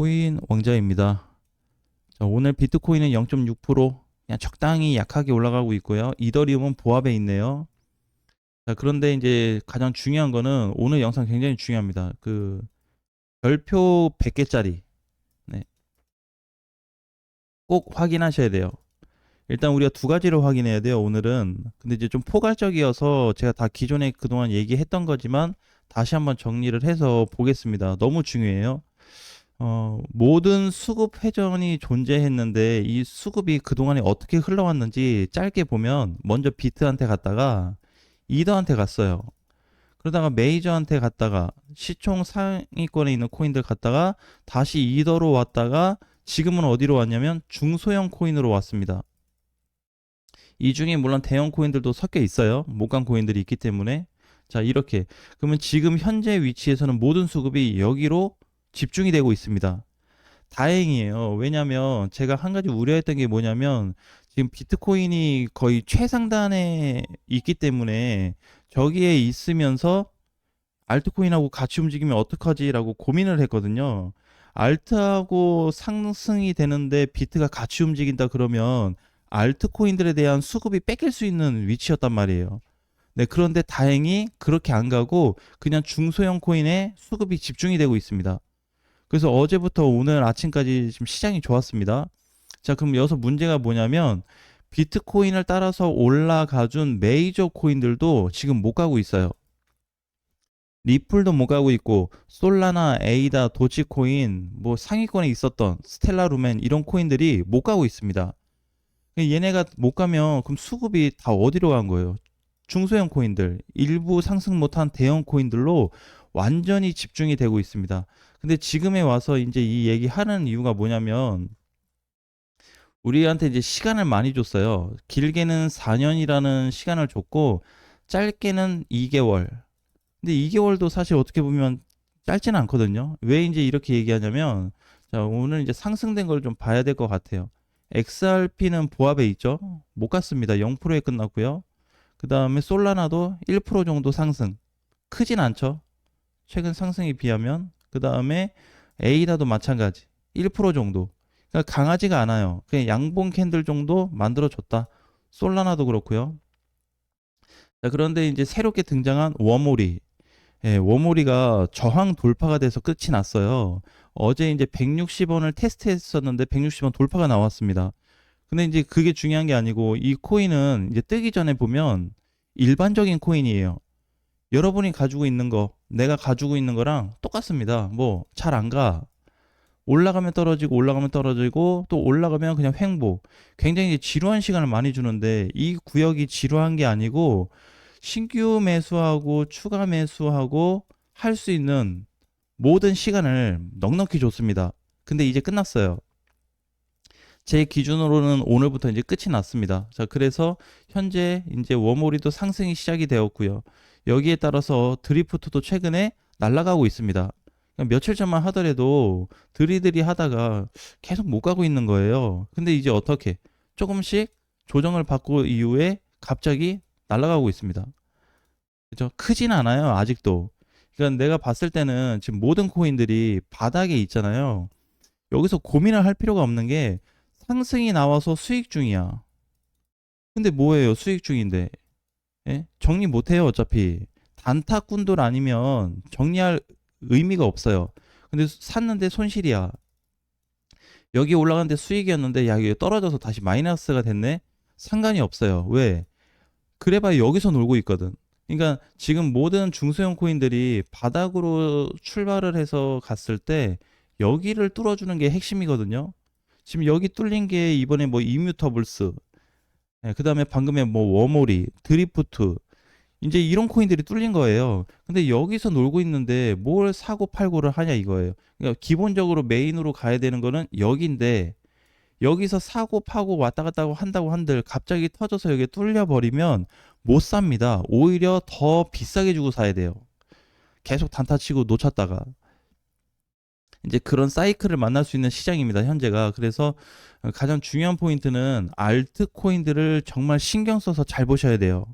코인 왕자입니다. 자, 오늘 비트코인은 0.6% 그냥 적당히 약하게 올라가고 있고요. 이더리움은 보합에 있네요. 자, 그런데 이제 가장 중요한 거는 오늘 영상 굉장히 중요합니다. 그 별표 100개짜리 네, 꼭 확인하셔야 돼요. 일단 우리가 두 가지로 확인해야 돼요. 오늘은 근데 이제 좀 포괄적이어서 제가 다 기존에 그동안 얘기했던 거지만 다시 한번 정리를 해서 보겠습니다. 너무 중요해요. 모든 수급 회전이 존재했는데 이 수급이 그동안에 어떻게 흘러왔는지 짧게 보면 먼저 비트한테 갔다가 이더한테 갔어요. 그러다가 메이저한테 갔다가 시총 상위권에 있는 코인들 갔다가 다시 이더로 왔다가 지금은 어디로 왔냐면 중소형 코인으로 왔습니다. 이 중에 물론 대형 코인들도 섞여 있어요. 못간 코인들이 있기 때문에. 자, 이렇게. 그러면 지금 현재 위치에서는 모든 수급이 여기로 집중이 되고 있습니다. 다행이에요. 왜냐면 제가 한 가지 우려했던 게 뭐냐면 지금 비트코인이 거의 최상단에 있기 때문에 저기에 있으면서 알트코인하고 같이 움직이면 어떡하지라고 고민을 했거든요. 알트하고 상승이 되는데 비트가 같이 움직인다 그러면 알트코인들에 대한 수급이 뺏길 수 있는 위치였단 말이에요. 네, 그런데 다행히 그렇게 안 가고 그냥 중소형 코인에 수급이 집중이 되고 있습니다. 그래서 어제부터 오늘 아침까지 지금 시장이 좋았습니다. 자, 그럼 여기서 문제가 뭐냐면 비트코인을 따라서 올라가준 메이저 코인들도 지금 못 가고 있어요. 리플도 못 가고 있고 솔라나, 에이다, 도치코인, 뭐 상위권에 있었던 스텔라 루멘 이런 코인들이 못 가고 있습니다. 얘네가 못 가면 그럼 수급이 다 어디로 간 거예요? 중소형 코인들, 일부 상승 못한 대형 코인들로 완전히 집중이 되고 있습니다. 근데 지금에 와서 이제 이 얘기 하는 이유가 뭐냐면 우리한테 이제 시간을 많이 줬어요. 길게는 4년이라는 시간을 줬고 짧게는 2개월. 근데 2개월도 사실 어떻게 보면 짧지는 않거든요. 왜 이제 이렇게 얘기하냐면 자, 오늘 이제 상승된 걸 좀 봐야 될 것 같아요. XRP는 보합에 있죠. 못 갔습니다. 0%에 끝났고요. 그 다음에 솔라나도 1% 정도 상승. 크진 않죠. 최근 상승에 비하면. 그 다음에 에이다도 마찬가지. 1% 정도. 그러니까 강하지가 않아요. 그냥 양봉 캔들 정도 만들어줬다. 솔라나도 그렇고요. 자, 그런데 이제 새롭게 등장한 워모리. 예, 워모리가 저항 돌파가 돼서 끝이 났어요. 어제 이제 160원을 테스트했었는데 160원 돌파가 나왔습니다. 근데 이제 그게 중요한 게 아니고 이 코인은 이제 뜨기 전에 보면 일반적인 코인이에요. 여러분이 가지고 있는 거, 내가 가지고 있는 거랑 똑같습니다. 뭐 잘 안 가. 올라가면 떨어지고 올라가면 떨어지고 또 올라가면 그냥 횡보. 굉장히 지루한 시간을 많이 주는데 이 구역이 지루한 게 아니고 신규 매수하고 추가 매수하고 할 수 있는 모든 시간을 넉넉히 줬습니다. 근데 이제 끝났어요. 제 기준으로는 오늘부터 이제 끝이 났습니다. 자, 그래서 현재 이제 워몰이도 상승이 시작이 되었고요. 여기에 따라서 드리프트도 최근에 날아가고 있습니다. 며칠 전만 하더라도 드리드리 하다가 계속 못 가고 있는 거예요. 근데 이제 어떻게 조금씩 조정을 받고 이후에 갑자기 날아가고 있습니다. 그죠? 크진 않아요, 아직도. 그러니까 내가 봤을 때는 지금 모든 코인들이 바닥에 있잖아요. 여기서 고민을 할 필요가 없는 게 상승이 나와서 수익 중이야. 근데 뭐예요? 수익 중인데. 예? 정리 못 해요, 어차피. 단타꾼들 아니면 정리할 의미가 없어요. 근데 샀는데 손실이야. 여기 올라갔는데 수익이었는데 야, 이게 떨어져서 다시 마이너스가 됐네? 상관이 없어요. 왜? 그래봐야 여기서 놀고 있거든. 그러니까 지금 모든 중소형 코인들이 바닥으로 출발을 해서 갔을 때 여기를 뚫어주는 게 핵심이거든요. 지금 여기 뚫린 게 이번에 뭐 이뮤터블스, 그 다음에 방금에 뭐 워모리, 드리프트, 이제 이런 코인들이 뚫린 거예요. 근데 여기서 놀고 있는데 뭘 사고 팔고를 하냐 이거예요. 그러니까 기본적으로 메인으로 가야 되는 거는 여기인데 여기서 사고 파고 왔다 갔다 한다고 한들 갑자기 터져서 여기 뚫려 버리면 못 삽니다. 오히려 더 비싸게 주고 사야 돼요. 계속 단타 치고 놓쳤다가 이제 그런 사이클을 만날 수 있는 시장입니다. 현재가. 그래서 가장 중요한 포인트는 알트코인들을 정말 신경 써서 잘 보셔야 돼요.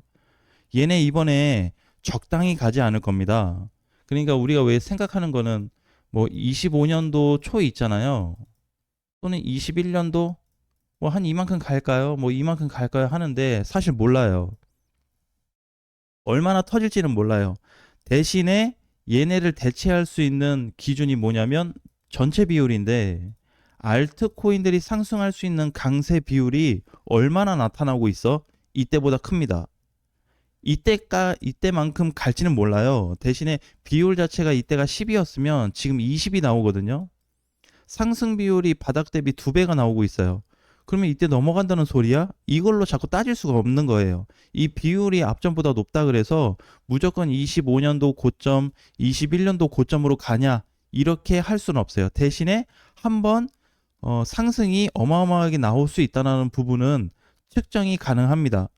얘네 이번에 적당히 가지 않을 겁니다. 그러니까 우리가 왜 생각하는 거는 뭐 25년도 초 있잖아요. 또는 21년도 뭐 한 이만큼 갈까요? 뭐 이만큼 갈까요? 하는데 사실 몰라요. 얼마나 터질지는 몰라요. 대신에 얘네를 대체할 수 있는 기준이 뭐냐면 전체 비율인데, 알트코인들이 상승할 수 있는 강세 비율이 얼마나 나타나고 있어? 이때보다 큽니다. 이때만큼 갈지는 몰라요. 대신에 비율 자체가 이때가 10이었으면 지금 20이 나오거든요. 상승 비율이 바닥 대비 2배가 나오고 있어요. 그러면 이때 넘어간다는 소리야? 이걸로 자꾸 따질 수가 없는 거예요. 이 비율이 앞전보다 높다 그래서 무조건 25년도 고점, 21년도 고점으로 가냐, 이렇게 할 수는 없어요. 대신에 한번 상승이 어마어마하게 나올 수 있다는 부분은 측정이 가능합니다.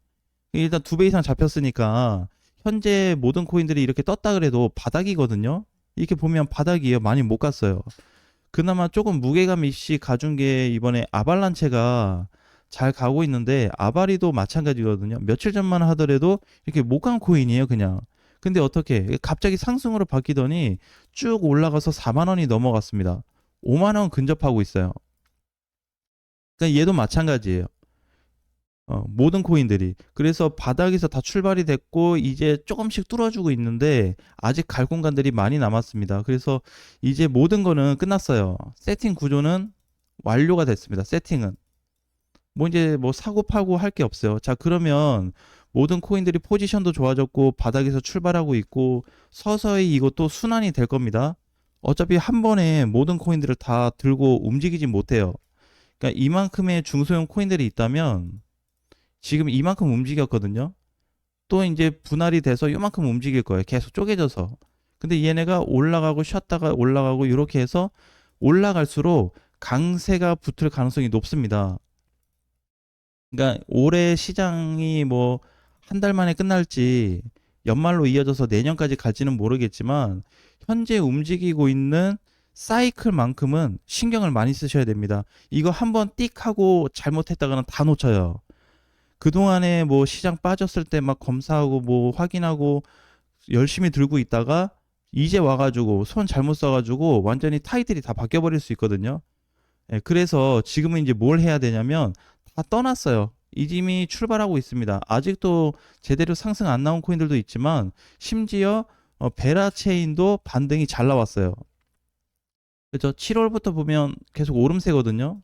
일단 2배 이상 잡혔으니까 현재 모든 코인들이 이렇게 떴다 그래도 바닥이거든요. 이렇게 보면 바닥이에요. 많이 못 갔어요. 그나마 조금 무게감 있이 가준 게 이번에 아발란체가 잘 가고 있는데, 아바리도 마찬가지거든요. 며칠 전만 하더라도 이렇게 못 간 코인이에요, 그냥. 근데 어떻게 갑자기 상승으로 바뀌더니 쭉 올라가서 4만 원이 넘어갔습니다. 5만 원 근접하고 있어요. 그러니까 얘도 마찬가지예요. 모든 코인들이. 그래서 바닥에서 다 출발이 됐고 이제 조금씩 뚫어주고 있는데 아직 갈 공간들이 많이 남았습니다. 그래서 이제 모든 거는 끝났어요. 세팅 구조는 완료가 됐습니다. 세팅은. 뭐 이제 뭐 사고 팔고 할 게 없어요. 자, 그러면 모든 코인들이 포지션도 좋아졌고 바닥에서 출발하고 있고 서서히 이것도 순환이 될 겁니다. 어차피 한 번에 모든 코인들을 다 들고 움직이지 못해요. 그러니까 이만큼의 중소형 코인들이 있다면 지금 이만큼 움직였거든요. 또 이제 분할이 돼서 요만큼 움직일 거예요. 계속 쪼개져서. 근데 얘네가 올라가고 쉬었다가 올라가고 이렇게 해서 올라갈수록 강세가 붙을 가능성이 높습니다. 그러니까 올해 시장이 뭐 한 달 만에 끝날지 연말로 이어져서 내년까지 갈지는 모르겠지만 현재 움직이고 있는 사이클만큼은 신경을 많이 쓰셔야 됩니다. 이거 한번 띡 하고 잘못했다가는 다 놓쳐요. 그동안에 뭐 시장 빠졌을 때 막 검사하고 뭐 확인하고 열심히 들고 있다가 이제 와가지고 손 잘못 써가지고 완전히 타이틀이 다 바뀌어버릴 수 있거든요. 예, 그래서 지금은 이제 뭘 해야 되냐면 다 떠났어요. 이짐이 출발하고 있습니다. 아직도 제대로 상승 안 나온 코인들도 있지만 심지어 베라체인도 반등이 잘 나왔어요. 그죠? 7월부터 보면 계속 오름세거든요.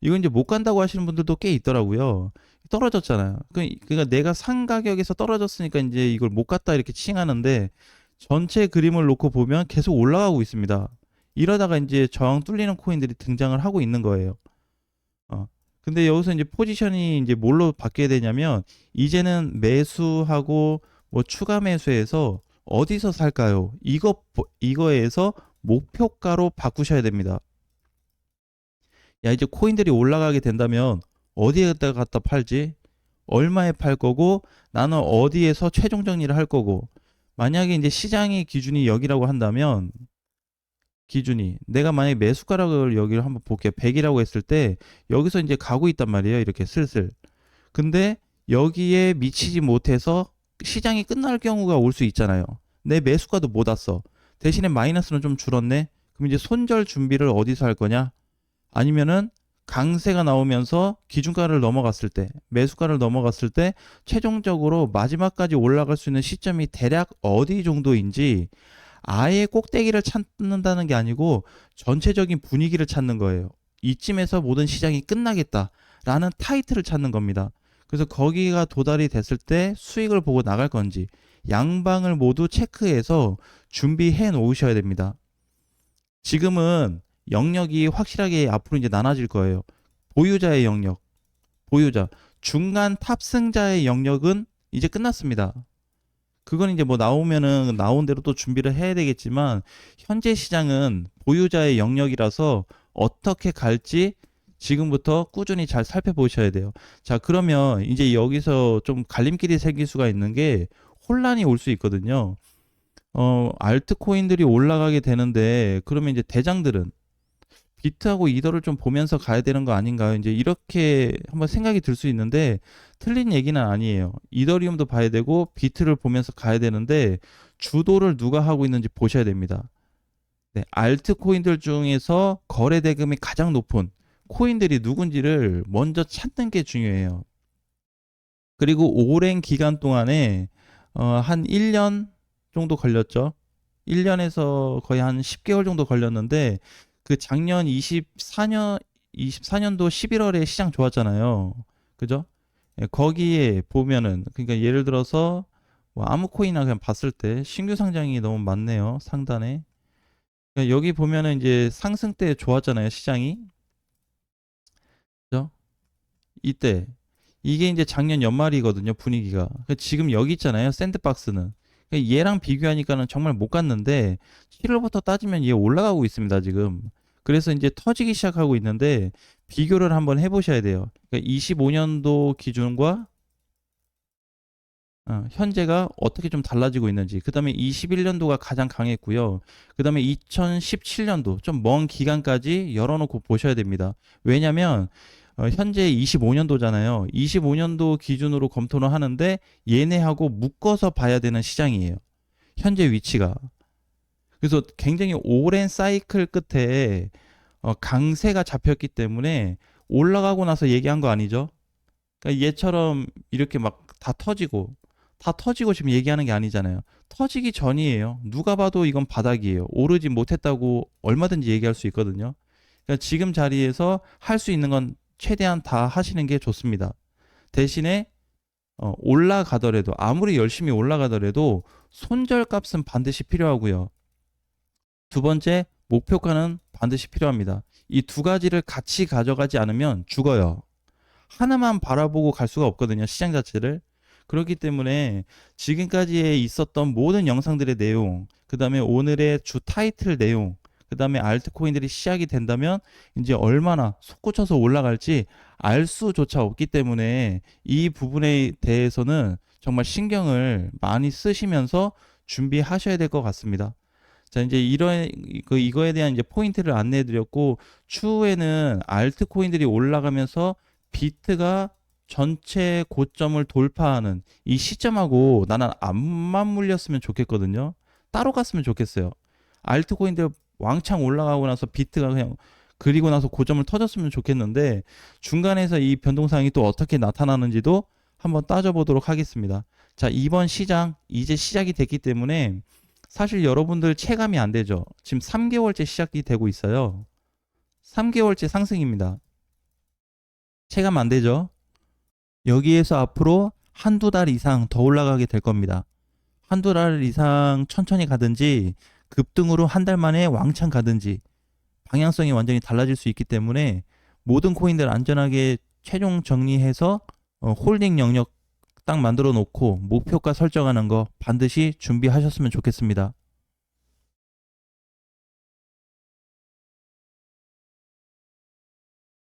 이건 이제 못 간다고 하시는 분들도 꽤 있더라고요. 떨어졌잖아요. 그러니까 내가 산 가격에서 떨어졌으니까 이제 이걸 못 갔다 이렇게 칭하는데, 전체 그림을 놓고 보면 계속 올라가고 있습니다. 이러다가 이제 저항 뚫리는 코인들이 등장을 하고 있는 거예요. 어. 근데 여기서 이제 포지션이 이제 뭘로 바뀌게 되냐면, 이제는 매수하고 뭐 추가 매수해서 어디서 살까요? 이거에서 목표가로 바꾸셔야 됩니다. 야, 이제 코인들이 올라가게 된다면 어디에다 갖다 팔지? 얼마에 팔 거고, 나는 어디에서 최종 정리를 할 거고. 만약에 이제 시장의 기준이 여기라고 한다면, 기준이 내가 만약에 매수가락을 여기를 한번 볼게요. 100이라고 했을 때 여기서 이제 가고 있단 말이에요. 이렇게 슬슬. 근데 여기에 미치지 못해서 시장이 끝날 경우가 올 수 있잖아요. 내 매수가도 못 왔어. 대신에 마이너스는 좀 줄었네. 그럼 이제 손절 준비를 어디서 할 거냐? 아니면은 강세가 나오면서 기준가를 넘어갔을 때, 매수가를 넘어갔을 때 최종적으로 마지막까지 올라갈 수 있는 시점이 대략 어디 정도인지, 아예 꼭대기를 찾는다는 게 아니고 전체적인 분위기를 찾는 거예요. 이쯤에서 모든 시장이 끝나겠다라는 타이틀을 찾는 겁니다. 그래서 거기가 도달이 됐을 때 수익을 보고 나갈 건지 양방을 모두 체크해서 준비해 놓으셔야 됩니다. 지금은 영역이 확실하게 앞으로 이제 나눠질 거예요. 보유자의 영역, 보유자, 중간 탑승자의 영역은 이제 끝났습니다. 그건 이제 뭐 나오면은 나온 대로 또 준비를 해야 되겠지만, 현재 시장은 보유자의 영역이라서 어떻게 갈지 지금부터 꾸준히 잘 살펴보셔야 돼요. 자, 그러면 이제 여기서 좀 갈림길이 생길 수가 있는 게, 혼란이 올 수 있거든요. 알트코인들이 올라가게 되는데 그러면 이제 대장들은 비트하고 이더를 좀 보면서 가야 되는 거 아닌가요? 이제 이렇게 한번 생각이 들 수 있는데 틀린 얘기는 아니에요. 이더리움도 봐야 되고 비트를 보면서 가야 되는데, 주도를 누가 하고 있는지 보셔야 됩니다. 네, 알트코인들 중에서 거래 대금이 가장 높은 코인들이 누군지를 먼저 찾는 게 중요해요. 그리고 오랜 기간 동안에 한 1년 정도 걸렸죠. 1년에서 거의 한 10개월 정도 걸렸는데 그 작년 24년도 11월에 시장 좋았잖아요. 그죠? 예, 거기에 보면은 그러니까 예를 들어서 뭐 아무 코인이나 그냥 봤을 때 신규 상장이 너무 많네요. 상단에. 그러니까 여기 보면은 이제 상승 때 좋았잖아요. 시장이. 그죠? 이때 이게 이제 작년 연말이거든요. 분위기가. 그러니까 지금 여기 있잖아요. 샌드박스는. 그러니까 얘랑 비교하니까는 정말 못 갔는데 7월부터 따지면 얘 올라가고 있습니다. 지금. 그래서 이제 터지기 시작하고 있는데 비교를 한번 해보셔야 돼요. 그러니까 25년도 기준과 현재가 어떻게 좀 달라지고 있는지. 그 다음에 21년도가 가장 강했고요. 그 다음에 2017년도 좀 먼 기간까지 열어놓고 보셔야 됩니다. 왜냐면 현재 25년도잖아요. 25년도 기준으로 검토를 하는데 얘네하고 묶어서 봐야 되는 시장이에요. 현재 위치가. 그래서 굉장히 오랜 사이클 끝에 강세가 잡혔기 때문에 올라가고 나서 얘기한 거 아니죠? 그러니까 얘처럼 이렇게 막 다 터지고 지금 얘기하는 게 아니잖아요. 터지기 전이에요. 누가 봐도 이건 바닥이에요. 오르지 못했다고 얼마든지 얘기할 수 있거든요. 그러니까 지금 자리에서 할 수 있는 건 최대한 다 하시는 게 좋습니다. 대신에 올라가더라도 아무리 열심히 올라가더라도 손절값은 반드시 필요하고요. 두 번째 목표가는 반드시 필요합니다. 이 두 가지를 같이 가져가지 않으면 죽어요. 하나만 바라보고 갈 수가 없거든요. 시장 자체를. 그렇기 때문에 지금까지 있었던 모든 영상들의 내용, 그 다음에 오늘의 주 타이틀 내용, 그 다음에 알트코인들이 시작이 된다면 이제 얼마나 솟구쳐서 올라갈지 알 수조차 없기 때문에 이 부분에 대해서는 정말 신경을 많이 쓰시면서 준비하셔야 될 것 같습니다. 자, 이제 이거에 대한 이제 포인트를 안내해 드렸고, 추후에는 알트코인들이 올라가면서 비트가 전체 고점을 돌파하는 이 시점하고 나는 안 맞물렸으면 좋겠거든요. 따로 갔으면 좋겠어요. 알트코인들 왕창 올라가고 나서 비트가 그냥 그리고 나서 고점을 터졌으면 좋겠는데 중간에서 이 변동사항이 또 어떻게 나타나는지도 한번 따져보도록 하겠습니다. 자, 이번 시장 이제 시작이 됐기 때문에 사실 여러분들 체감이 안 되죠. 지금 3개월째 시작이 되고 있어요. 3개월째 상승입니다. 체감 안 되죠? 여기에서 앞으로 한두 달 이상 더 올라가게 될 겁니다. 한두 달 이상 천천히 가든지 급등으로 한 달 만에 왕창 가든지 방향성이 완전히 달라질 수 있기 때문에 모든 코인들 안전하게 최종 정리해서 홀딩 영역 딱 만들어 놓고 목표가 설정하는 거 반드시 준비하셨으면 좋겠습니다.